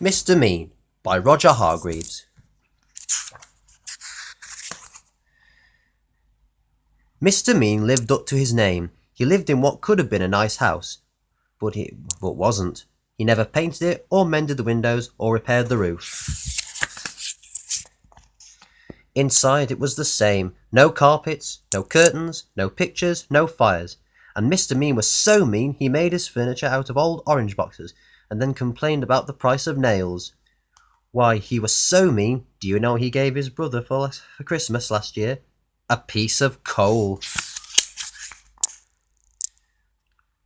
Mr. Mean by Roger Hargreaves. Mr. Mean lived up to his name. He lived in what could have been a nice house, but wasn't. He never painted it, or mended the windows, or repaired the roof. Inside it was the same. No carpets, no curtains, no pictures, no fires. And Mr. Mean was so mean he made his furniture out of old orange boxes, and then complained about the price of nails. Why, he was so mean, do you know what he gave his brother for Christmas last year? A piece of coal.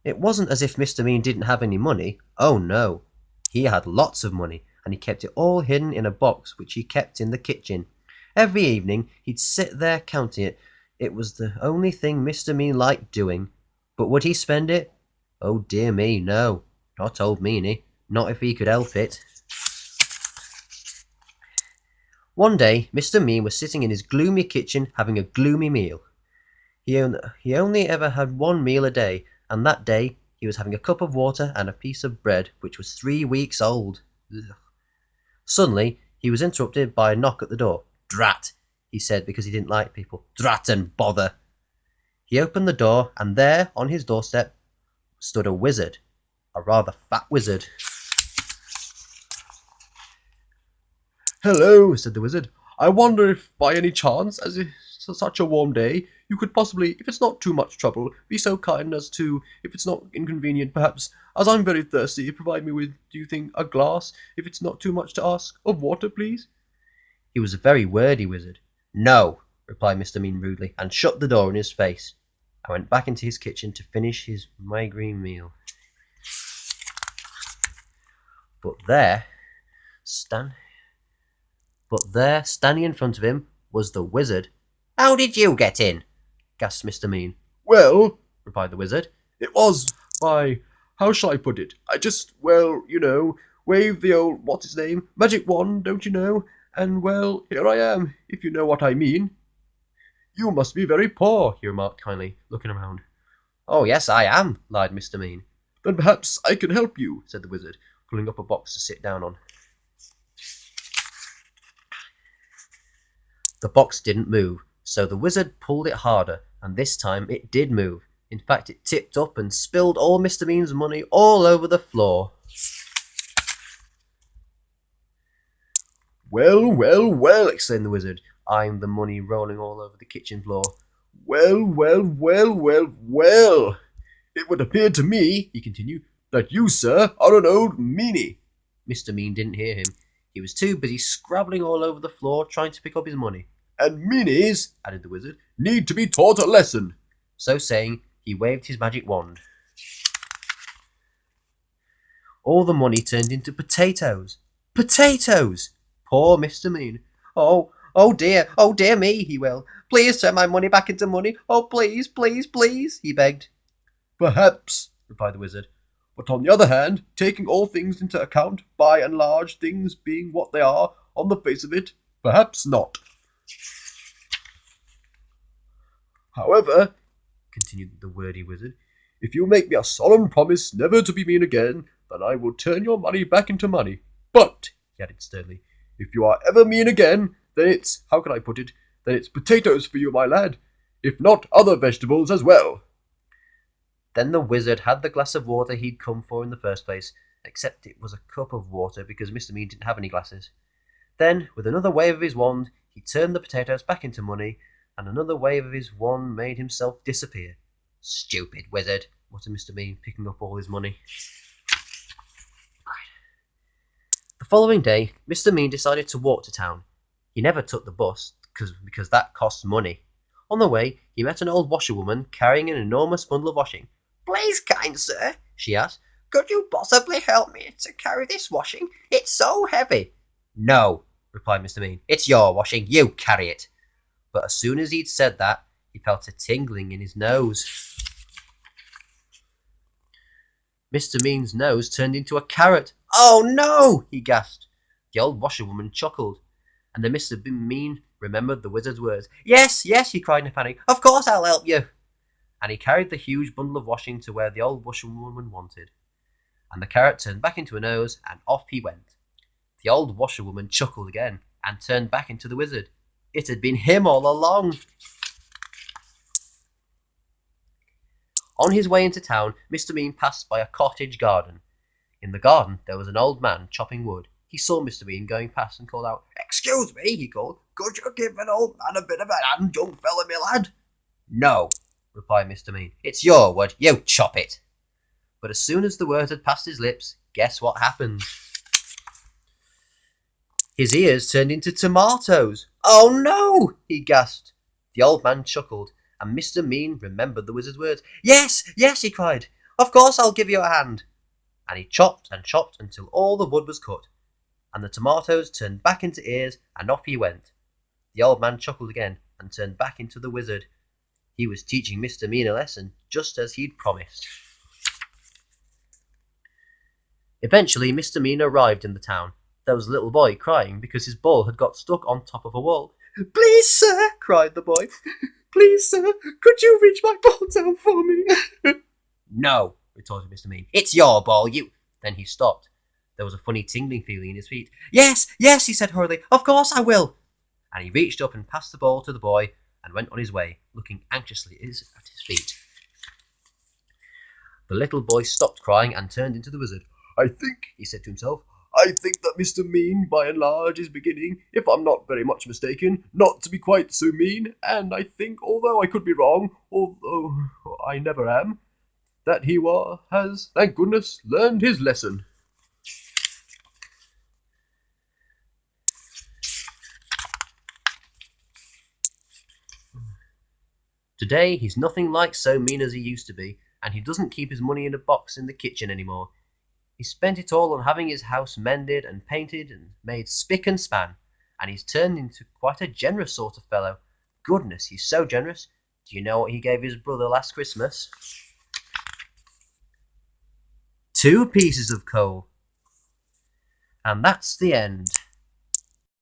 It wasn't as if Mr. Mean didn't have any money. Oh no. He had lots of money, and he kept it all hidden in a box which he kept in the kitchen. Every evening he'd sit there counting it. It was the only thing Mr. Mean liked doing. But would he spend it? Oh dear me, no. Not old Meany. Not if he could help it. One day, Mr. Mean was sitting in his gloomy kitchen having a gloomy meal. He only ever had one meal a day, and that day he was having a cup of water and a piece of bread which was 3 weeks old. Ugh. Suddenly, he was interrupted by a knock at the door. Drat, he said because he didn't like people. Drat and bother. He opened the door, and there, on his doorstep, stood a wizard. A rather fat wizard. "Hello," said the wizard. "I wonder if, by any chance, as it's such a warm day, you could possibly, if it's not too much trouble, be so kind as to, if it's not inconvenient, perhaps, as I'm very thirsty, provide me with, do you think, a glass, if it's not too much to ask, of water, please?" He was a very wordy wizard. No, replied Mr. Mean rudely, and shut the door in his face. I went back into his kitchen to finish his migraine meal. But there, standing in front of him, was the wizard. How did you get in? Gasped Mr. Mean. "Well," replied the wizard, "it was by, how shall I put it? I just, well, waved the old, what's his name, magic wand, don't you know? And, well, here I am, if you know what I mean." "You must be very poor," he remarked kindly, looking around. Oh, yes, I am, lied Mr. Mean. "Then perhaps I can help you," said the wizard, pulling up a box to sit down on. The box didn't move, so the wizard pulled it harder, and this time it did move. In fact, it tipped up and spilled all Mr. Mean's money all over the floor. "Well, well, well," exclaimed the wizard, eyeing the money rolling all over the kitchen floor. "Well, well, well, well, well. It would appear to me," he continued, "that you, sir, are an old meanie." Mr. Mean didn't hear him. He was too busy scrabbling all over the floor trying to pick up his money. "And meanies," added the wizard, "need to be taught a lesson." So saying, he waved his magic wand. All the money turned into potatoes. Potatoes! Poor Mr. Mean. Oh dear me, he wailed. Please turn my money back into money. Oh, please, please, please, he begged. "Perhaps," replied the wizard. "But on the other hand, taking all things into account, by and large, things being what they are, on the face of it, perhaps not. However," continued the wordy wizard, "if you make me a solemn promise never to be mean again, then I will turn your money back into money. But," he added sternly, "if you are ever mean again, then it's, how can I put it, then it's potatoes for you, my lad, if not other vegetables as well." Then the wizard had the glass of water he'd come for in the first place, except it was a cup of water because Mr. Mean didn't have any glasses. Then, with another wave of his wand, he turned the potatoes back into money, and another wave of his wand made himself disappear. Stupid wizard, muttered Mr. Mean, picking up all his money. The following day, Mr. Mean decided to walk to town. He never took the bus, because that costs money. On the way, he met an old washerwoman carrying an enormous bundle of washing. Please, kind sir, she asked, could you possibly help me to carry this washing? It's so heavy. No, replied Mr. Mean. It's your washing. You carry it. But as soon as he'd said that, he felt a tingling in his nose. Mr. Mean's nose turned into a carrot. Oh no, he gasped. The old washerwoman chuckled, and then Mr. Mean remembered the wizard's words. Yes, yes, he cried in a panic. Of course I'll help you. And he carried the huge bundle of washing to where the old washerwoman wanted. And the carrot turned back into a nose, and off he went. The old washerwoman chuckled again and turned back into the wizard. It had been him all along. On his way into town, Mr. Mean passed by a cottage garden. In the garden there was an old man chopping wood. He saw Mr. Mean going past and called out, "Excuse me," he called. "Could you give an old man a bit of a hand, young fella, me lad?" "No," replied Mr. Mean. "It's your wood. You chop it." But as soon as the word had passed his lips, guess what happened? His ears turned into tomatoes. "Oh no!" he gasped. The old man chuckled, and Mr. Mean remembered the wizard's words. "Yes, yes," he cried. "Of course I'll give you a hand." And he chopped and chopped until all the wood was cut, and the tomatoes turned back into ears, and off he went. The old man chuckled again and turned back into the wizard. He was teaching Mr. Mean a lesson, just as he'd promised. Eventually, Mr. Mean arrived in the town. There was a little boy crying because his ball had got stuck on top of a wall. "Please, sir," cried the boy. "Please, sir, could you reach my ball down for me?" "No," retorted Mr. Mean. "It's your ball, you—" Then he stopped. There was a funny tingling feeling in his feet. "Yes, yes," he said hurriedly. "Of course I will." And he reached up and passed the ball to the boy and went on his way, looking anxiously at his feet. The little boy stopped crying and turned into the wizard. I think, he said to himself, I think that Mr. Mean, by and large, is beginning, if I'm not very much mistaken, not to be quite so mean, and I think, although I could be wrong, although I never am, that he has, thank goodness, learned his lesson. Today he's nothing like so mean as he used to be, and he doesn't keep his money in a box in the kitchen anymore. He spent it all on having his house mended and painted and made spick and span, and he's turned into quite a generous sort of fellow. Goodness, he's so generous. Do you know what he gave his brother last Christmas? 2 pieces of coal. And that's the end.